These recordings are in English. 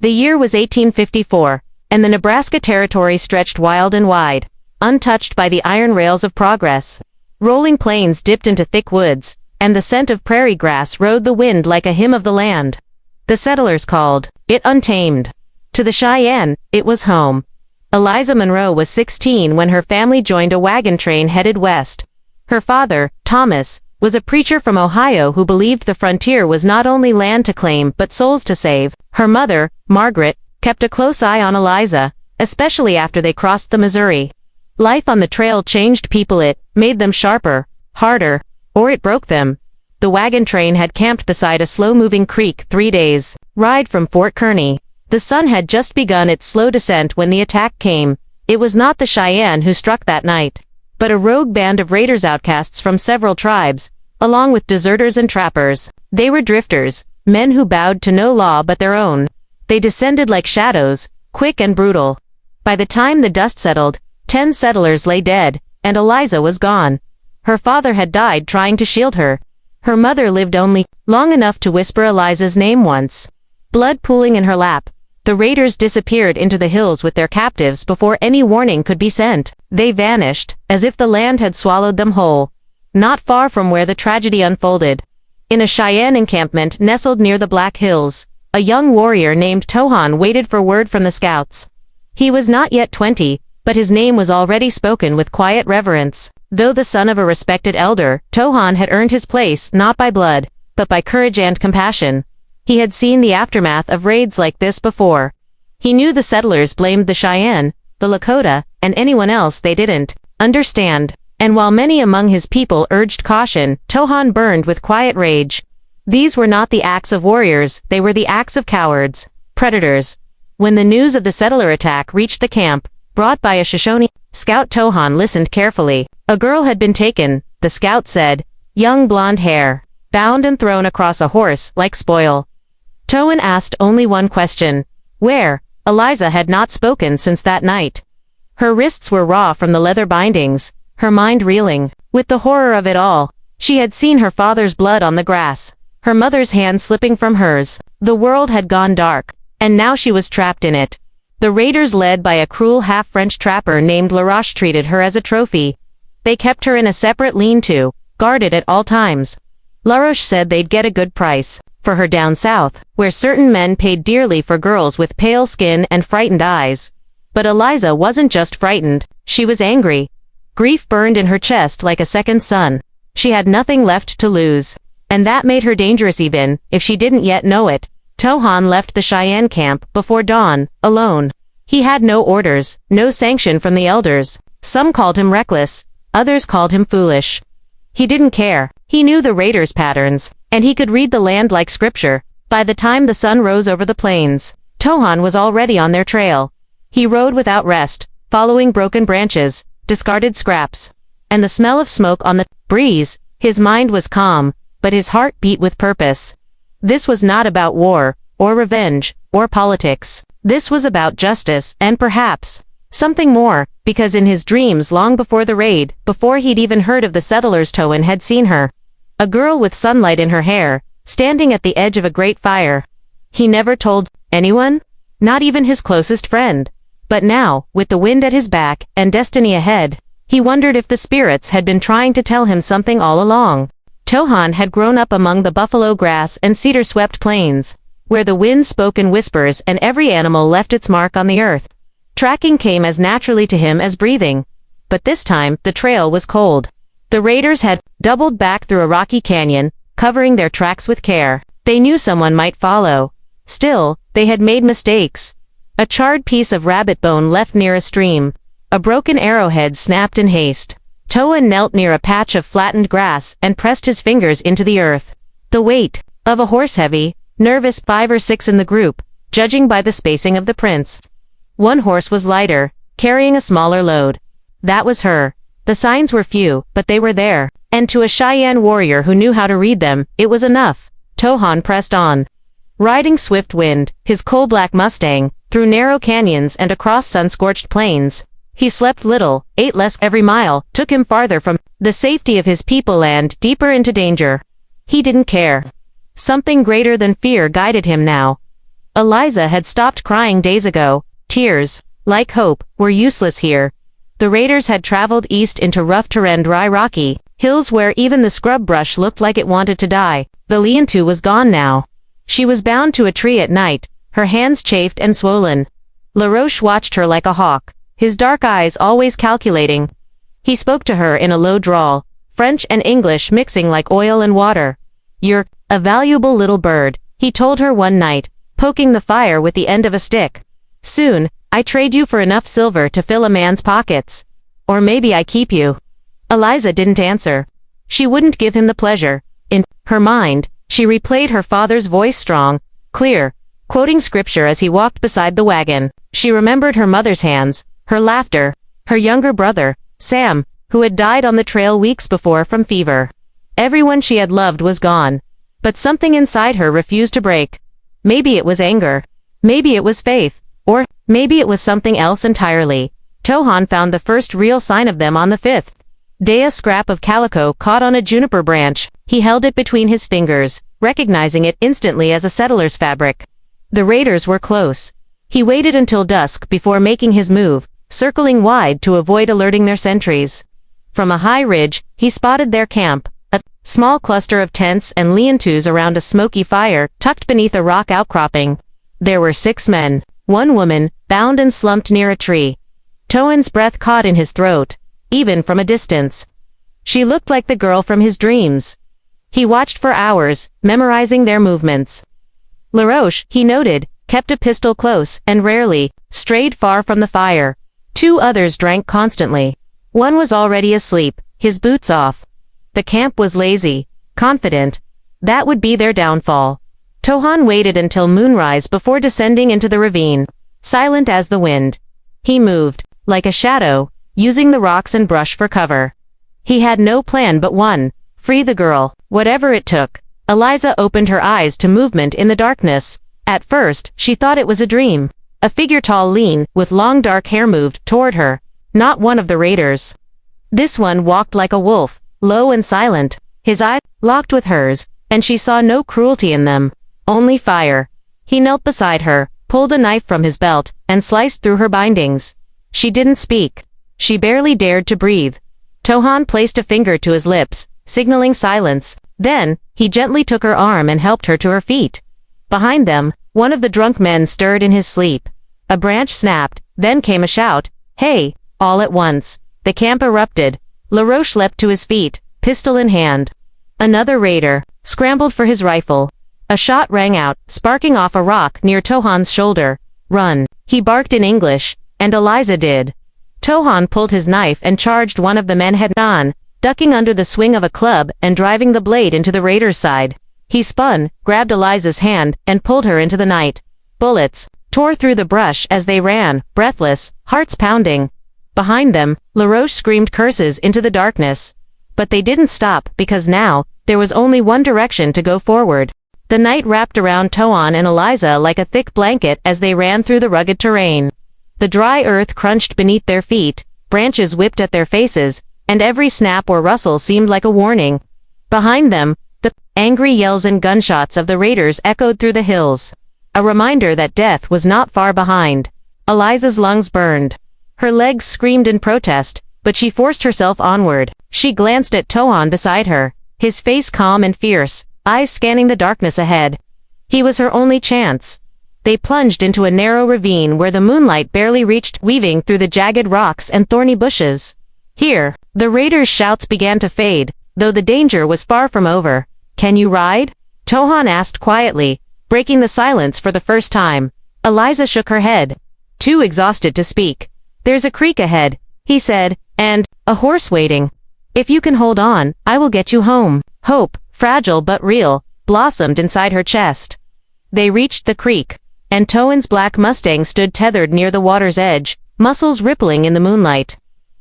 The year was 1854, and the Nebraska Territory stretched wild and wide, untouched by the iron rails of progress. Rolling plains dipped into thick woods, and the scent of prairie grass rode the wind like a hymn of the land. The settlers called it untamed. To the Cheyenne, it was home. Eliza Monroe was 16 when her family joined a wagon train headed west. Her father, Thomas, was a preacher from Ohio who believed the frontier was not only land to claim but souls to save. Her mother, Margaret, kept a close eye on Eliza, especially after they crossed the Missouri. Life on the trail changed people. It made them sharper, harder, or it broke them. The wagon train had camped beside a slow-moving creek 3 days' ride from Fort Kearny. The sun had just begun its slow descent when the attack came. It was not the Cheyenne who struck that night, but a rogue band of raiders, outcasts from several tribes, along with deserters and trappers. They were drifters, men who bowed to no law but their own. They descended like shadows, quick and brutal. By the time the dust settled, 10 settlers lay dead, and Eliza was gone. Her father had died trying to shield her. Her mother lived only long enough to whisper Eliza's name once. Blood pooling in her lap, the raiders disappeared into the hills with their captives before any warning could be sent. They vanished, as if the land had swallowed them whole. Not far from where the tragedy unfolded, in a Cheyenne encampment nestled near the Black Hills, a young warrior named Tohan waited for word from the scouts. He was not yet 20, but his name was already spoken with quiet reverence. Though the son of a respected elder, Tohan had earned his place not by blood, but by courage and compassion. He had seen the aftermath of raids like this before. He knew the settlers blamed the Cheyenne, the Lakota, and anyone else they didn't understand. And while many among his people urged caution, Tohan burned with quiet rage. These were not the acts of warriors, they were the acts of cowards, predators. When the news of the settler attack reached the camp, brought by a Shoshone scout, Tohan listened carefully. A girl had been taken, the scout said, young blonde hair, bound and thrown across a horse like spoil. Tohan asked only one question. Where? Eliza had not spoken since that night. Her wrists were raw from the leather bindings, her mind reeling with the horror of it all. She had seen her father's blood on the grass, her mother's hand slipping from hers. The world had gone dark, and now she was trapped in it. The raiders, led by a cruel half-French trapper named Laroche, treated her as a trophy. They kept her in a separate lean-to, guarded at all times. Laroche said they'd get a good price for her down south, where certain men paid dearly for girls with pale skin and frightened eyes. But Eliza wasn't just frightened, she was angry. Grief burned in her chest like a second sun. She had nothing left to lose. And that made her dangerous even if she didn't yet know it. Tohan left the Cheyenne camp before dawn, alone. He had no orders, no sanction from the elders. Some called him reckless, others called him foolish. He didn't care. He knew the raiders' patterns, and he could read the land like scripture. By the time the sun rose over the plains, Tohan was already on their trail. He rode without rest, following broken branches, discarded scraps, and the smell of smoke on the breeze. His mind was calm, but his heart beat with purpose. This was not about war, or revenge, or politics. This was about justice, and perhaps something more, because in his dreams long before the raid, before he'd even heard of the settlers, Tohan had seen her. A girl with sunlight in her hair, standing at the edge of a great fire. He never told anyone, not even his closest friend. But now, with the wind at his back, and destiny ahead, he wondered if the spirits had been trying to tell him something all along. Tohan had grown up among the buffalo grass and cedar-swept plains, where the wind spoke in whispers and every animal left its mark on the earth. Tracking came as naturally to him as breathing. But this time, the trail was cold. The raiders had doubled back through a rocky canyon, covering their tracks with care. They knew someone might follow. Still, they had made mistakes. A charred piece of rabbit bone left near a stream. A broken arrowhead snapped in haste. Tohan knelt near a patch of flattened grass and pressed his fingers into the earth. The weight of a horse, heavy, nervous, 5 or 6 in the group, judging by the spacing of the prints. One horse was lighter, carrying a smaller load. That was her. The signs were few, but they were there. And to a Cheyenne warrior who knew how to read them, it was enough. Tohan pressed on. Riding swift wind, his coal-black Mustang, through narrow canyons and across sun-scorched plains. He slept little, ate less. Every mile took him farther from the safety of his people and deeper into danger. He didn't care. Something greater than fear guided him now. Eliza had stopped crying days ago. Tears, like hope, were useless here. The raiders had traveled east into rough terrain, dry rocky hills where even the scrub brush looked like it wanted to die. The lean-to was gone now. She was bound to a tree at night, her hands chafed and swollen. LaRoche watched her like a hawk, his dark eyes always calculating. He spoke to her in a low drawl, French and English mixing like oil and water. "You're a valuable little bird," he told her one night, poking the fire with the end of a stick. "Soon, I trade you for enough silver to fill a man's pockets. Or maybe I keep you." Eliza didn't answer. She wouldn't give him the pleasure. In her mind, she replayed her father's voice strong, clear, quoting scripture as he walked beside the wagon. She remembered her mother's hands, her laughter, her younger brother, Sam, who had died on the trail weeks before from fever. Everyone she had loved was gone. But something inside her refused to break. Maybe it was anger. Maybe it was faith. Or maybe it was something else entirely. Tohan found the first real sign of them on the 5th day. A scrap of calico caught on a juniper branch. He held it between his fingers, recognizing it instantly as a settler's fabric. The raiders were close. He waited until dusk before making his move, circling wide to avoid alerting their sentries. From a high ridge, he spotted their camp, a small cluster of tents and lean-tos around a smoky fire tucked beneath a rock outcropping. There were 6 men, 1 woman, bound and slumped near a tree. Tohan's breath caught in his throat, even from a distance. She looked like the girl from his dreams. He watched for hours, memorizing their movements. LaRoche, he noted, kept a pistol close and rarely strayed far from the fire. 2 others drank constantly. One was already asleep, his boots off. The camp was lazy, confident. That would be their downfall. Tohan waited until moonrise before descending into the ravine, silent as the wind. He moved, like a shadow, using the rocks and brush for cover. He had no plan but one: free the girl, whatever it took. Eliza opened her eyes to movement in the darkness. At first, she thought it was a dream. A figure tall, lean, with long dark hair moved toward her. Not one of the raiders. This one walked like a wolf, low and silent. His eyes locked with hers, and she saw no cruelty in them. Only fire. He knelt beside her, pulled a knife from his belt, and sliced through her bindings. She didn't speak. She barely dared to breathe. Tohan placed a finger to his lips, signaling silence. Then, he gently took her arm and helped her to her feet. Behind them, one of the drunk men stirred in his sleep. A branch snapped, then came a shout, "Hey!" All at once. The camp erupted. LaRoche leapt to his feet, pistol in hand. Another raider scrambled for his rifle. A shot rang out, sparking off a rock near Tohan's shoulder. "Run!" He barked in English, and Eliza did. Tohan pulled his knife and charged one of the men head-on, ducking under the swing of a club and driving the blade into the raider's side. He spun, grabbed Eliza's hand, and pulled her into the night. Bullets tore through the brush as they ran, breathless, hearts pounding. Behind them, LaRoche screamed curses into the darkness. But they didn't stop because now, there was only one direction to go forward. The night wrapped around Tohan and Eliza like a thick blanket as they ran through the rugged terrain. The dry earth crunched beneath their feet, branches whipped at their faces, and every snap or rustle seemed like a warning. Behind them, the angry yells and gunshots of the raiders echoed through the hills. A reminder that death was not far behind. Eliza's lungs burned. Her legs screamed in protest, but she forced herself onward. She glanced at Tohan beside her, his face calm and fierce, eyes scanning the darkness ahead. He was her only chance. They plunged into a narrow ravine where the moonlight barely reached, weaving through the jagged rocks and thorny bushes. Here, the raiders' shouts began to fade, though the danger was far from over. "Can you ride?" Tohan asked quietly, breaking the silence for the first time. Eliza shook her head, too exhausted to speak. "There's a creek ahead," he said, "and a horse waiting. If you can hold on, I will get you home." Hope, fragile but real, blossomed inside her chest. They reached the creek, and Tohan's black Mustang stood tethered near the water's edge, muscles rippling in the moonlight.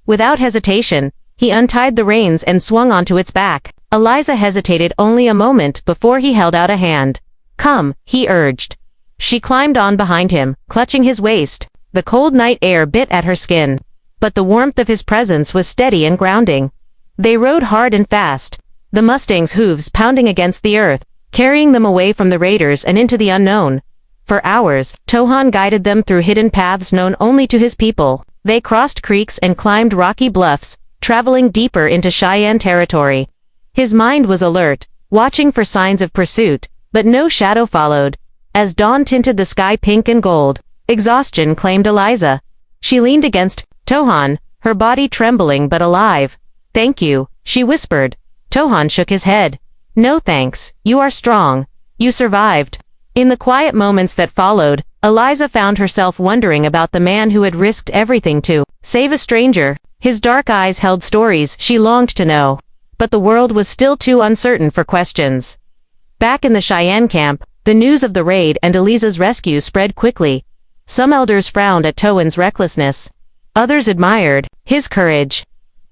Without hesitation, he untied the reins and swung onto its back. Eliza hesitated only a moment before he held out a hand. "Come," he urged. She climbed on behind him, clutching his waist. The cold night air bit at her skin, but the warmth of his presence was steady and grounding. They rode hard and fast, the Mustang's hooves pounding against the earth, carrying them away from the raiders and into the unknown. For hours, Tohan guided them through hidden paths known only to his people. They crossed creeks and climbed rocky bluffs, traveling deeper into Cheyenne territory. His mind was alert, watching for signs of pursuit, but no shadow followed. As dawn tinted the sky pink and gold, exhaustion claimed Eliza. She leaned against Tohan, her body trembling but alive. "Thank you," she whispered. Tohan shook his head. "No thanks, you are strong. You survived." In the quiet moments that followed, Eliza found herself wondering about the man who had risked everything to save a stranger. His dark eyes held stories she longed to know. But the world was still too uncertain for questions. Back in the Cheyenne camp, the news of the raid and Eliza's rescue spread quickly. Some elders frowned at Tohan's recklessness. Others admired his courage.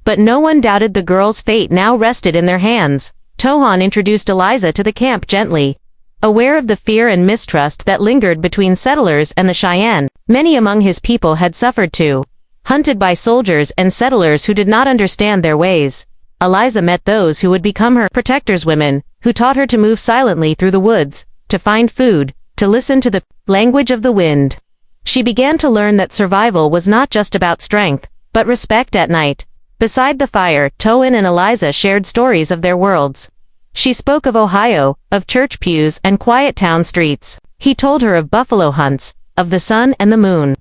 But no one doubted the girl's fate now rested in their hands. Tohan introduced Eliza to the camp gently. Aware of the fear and mistrust that lingered between settlers and the Cheyenne, many among his people had suffered too. Hunted by soldiers and settlers who did not understand their ways. Eliza met those who would become her protectors, women who taught her to move silently through the woods, to find food, to listen to the language of the wind. She began to learn that survival was not just about strength, but respect at night. Beside the fire, Tohan and Eliza shared stories of their worlds. She spoke of Ohio, of church pews and quiet town streets. He told her of buffalo hunts, of the sun and the moon,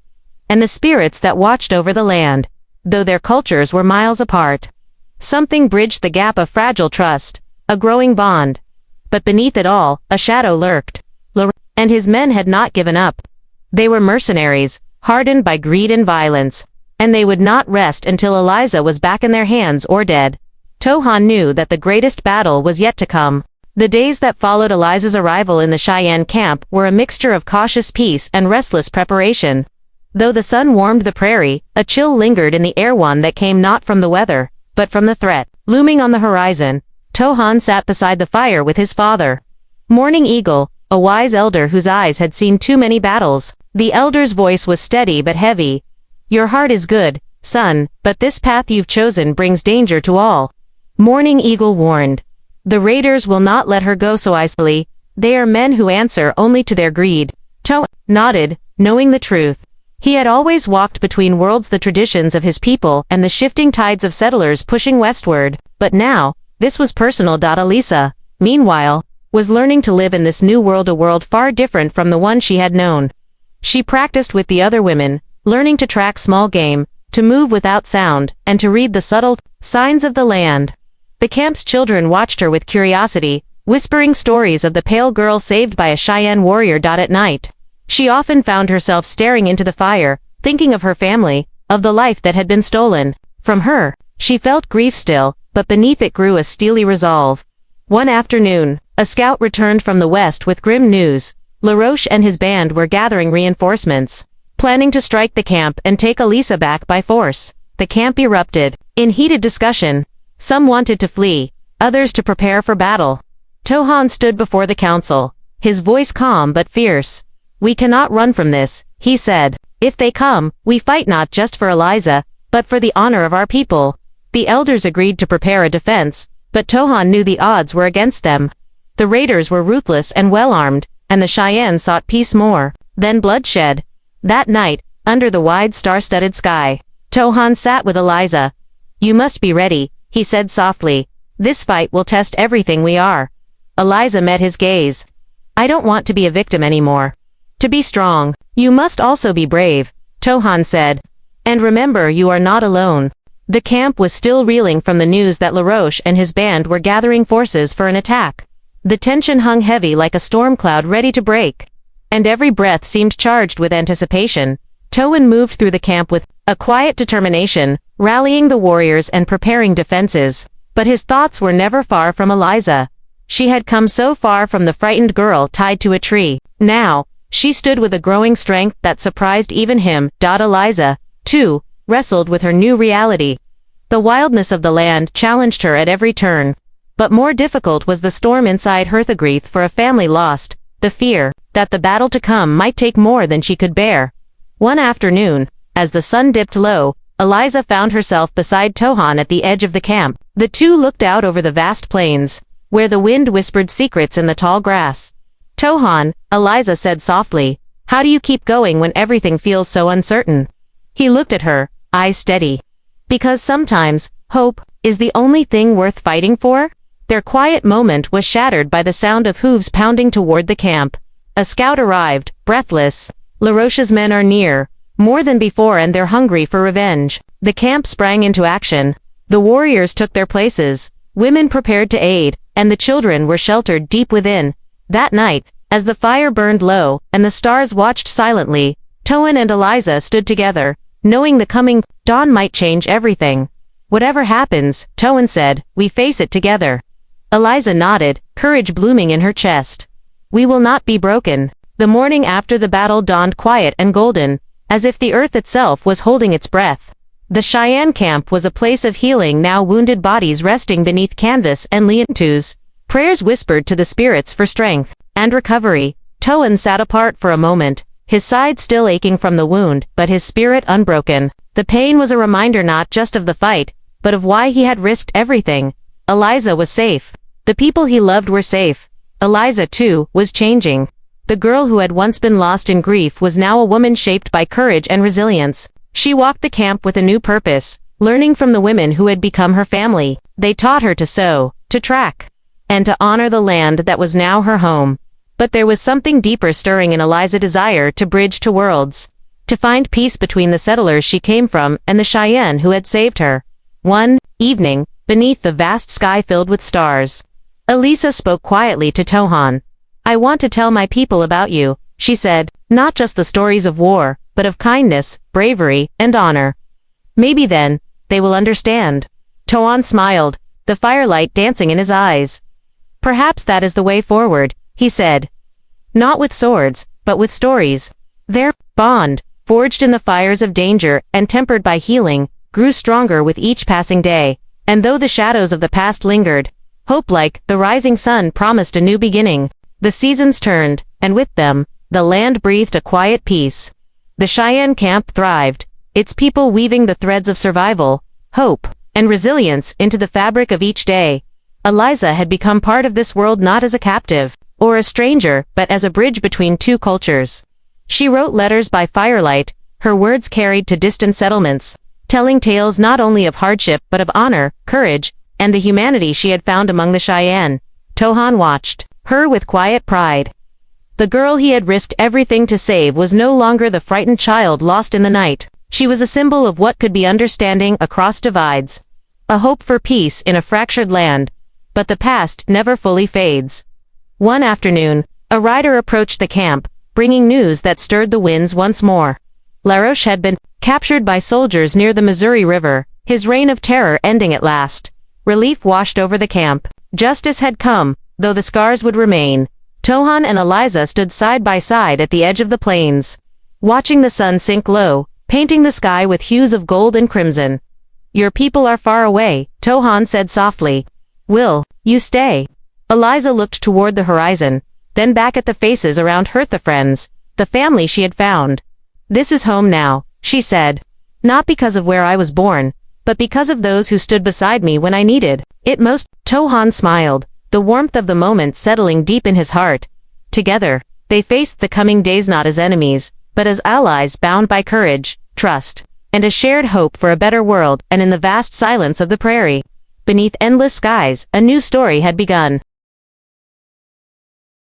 and the spirits that watched over the land, though their cultures were miles apart. Something bridged the gap of fragile trust, a growing bond. But beneath it all, a shadow lurked. And his men had not given up. They were mercenaries, hardened by greed and violence, and they would not rest until Eliza was back in their hands or dead. Tohan knew that the greatest battle was yet to come. The days that followed Eliza's arrival in the Cheyenne camp were a mixture of cautious peace and restless preparation. Though the sun warmed the prairie, a chill lingered in the air, one that came not from the weather, but from the threat looming on the horizon. Tohan sat beside the fire with his father. Morning Eagle, a wise elder whose eyes had seen too many battles. The elder's voice was steady but heavy. "Your heart is good, son, but this path you've chosen brings danger to all." Morning Eagle warned. "The raiders will not let her go so easily. They are men who answer only to their greed." Tohan nodded, knowing the truth. He had always walked between worlds, the traditions of his people and the shifting tides of settlers pushing westward. But now, this was personal. Eliza, meanwhile, was learning to live in this new world, a world far different from the one she had known. She practiced with the other women, learning to track small game, to move without sound, and to read the subtle signs of the land. The camp's children watched her with curiosity, whispering stories of the pale girl saved by a Cheyenne warrior. At night, she often found herself staring into the fire, thinking of her family, of the life that had been stolen from her. She felt grief still, but beneath it grew a steely resolve. One afternoon, a scout returned from the west with grim news. LaRoche and his band were gathering reinforcements, planning to strike the camp and take Eliza back by force. The camp erupted in heated discussion. Some wanted to flee, others to prepare for battle. Tohan stood before the council, his voice calm but fierce. "We cannot run from this," he said. "If they come, we fight not just for Eliza, but for the honor of our people." The elders agreed to prepare a defense, but Tohan knew the odds were against them. The raiders were ruthless and well-armed, and the Cheyenne sought peace more than bloodshed. That night, under the wide star-studded sky, Tohan sat with Eliza. "You must be ready," he said softly. "This fight will test everything we are." Eliza met his gaze. "I don't want to be a victim anymore. To be strong, you must also be brave," Tohan said. "And remember, you are not alone." The camp was still reeling from the news that LaRoche and his band were gathering forces for an attack. The tension hung heavy like a storm cloud ready to break, and every breath seemed charged with anticipation. Tohan moved through the camp with a quiet determination, rallying the warriors and preparing defenses. But his thoughts were never far from Eliza. She had come so far from the frightened girl tied to a tree. Now, she stood with a growing strength that surprised even him. Eliza, too, wrestled with her new reality. The wildness of the land challenged her at every turn. But more difficult was the storm inside her, the grief for a family lost, the fear that the battle to come might take more than she could bear. One afternoon, as the sun dipped low, Eliza found herself beside Tohan at the edge of the camp. The two looked out over the vast plains, where the wind whispered secrets in the tall grass. "Tohan," Eliza said softly, How do you keep going when everything feels so uncertain? He looked at her, eyes steady. Because sometimes, hope is the only thing worth fighting for? Their quiet moment was shattered by the sound of hooves pounding toward the camp. A scout arrived, breathless. LaRoche's men are near, more than before, and they're hungry for revenge. The camp sprang into action. The warriors took their places. Women prepared to aid, and the children were sheltered deep within. That night, as the fire burned low, and the stars watched silently, Toan and Eliza stood together, knowing the coming dawn might change everything. Whatever happens, Toan said, we face it together. Eliza nodded, courage blooming in her chest. We will not be broken. The morning after the battle dawned quiet and golden, as if the earth itself was holding its breath. The Cheyenne camp was a place of healing, now wounded bodies resting beneath canvas and lean-tos. Prayers whispered to the spirits for strength and recovery. Toan sat apart for a moment, his side still aching from the wound, but his spirit unbroken. The pain was a reminder not just of the fight, but of why he had risked everything. Eliza was safe. The people he loved were safe. Eliza, too, was changing. The girl who had once been lost in grief was now a woman shaped by courage and resilience. She walked the camp with a new purpose, learning from the women who had become her family. They taught her to sew, to track, and to honor the land that was now her home. But there was something deeper stirring in Eliza's desire to bridge two worlds, to find peace between the settlers she came from and the Cheyenne who had saved her. One evening, beneath the vast sky filled with stars, Elisa spoke quietly to Tohan. I want to tell my people about you, she said, not just the stories of war, but of kindness, bravery, and honor. Maybe then, they will understand. Tohan smiled, the firelight dancing in his eyes. Perhaps that is the way forward, he said. Not with swords, but with stories. Their bond, forged in the fires of danger and tempered by healing, grew stronger with each passing day. And though the shadows of the past lingered, hope like the rising sun promised a new beginning. The seasons turned, and with them, the land breathed a quiet peace. The Cheyenne camp thrived, its people weaving the threads of survival, hope, and resilience into the fabric of each day. Eliza had become part of this world not as a captive, or a stranger, but as a bridge between two cultures. She wrote letters by firelight, her words carried to distant settlements, telling tales not only of hardship but of honor, courage, and the humanity she had found among the Cheyenne. Tohan watched her with quiet pride. The girl he had risked everything to save was no longer the frightened child lost in the night. She was a symbol of what could be understanding across divides, a hope for peace in a fractured land. But the past never fully fades. One afternoon, a rider approached the camp, bringing news that stirred the winds once more. LaRoche had been captured by soldiers near the Missouri River, his reign of terror ending at last. Relief washed over the camp. Justice had come, though the scars would remain. Tohan and Eliza stood side by side at the edge of the plains, watching the sun sink low, painting the sky with hues of gold and crimson. Your people are far away, Tohan said softly. Will you stay? Eliza looked toward the horizon, then back at the faces around her, the friends, the family she had found. This is home now, she said. Not because of where I was born, but because of those who stood beside me when I needed it most. Tohan smiled, the warmth of the moment settling deep in his heart. Together, they faced the coming days not as enemies, but as allies bound by courage, trust, and a shared hope for a better world. And in the vast silence of the prairie, beneath endless skies, a new story had begun.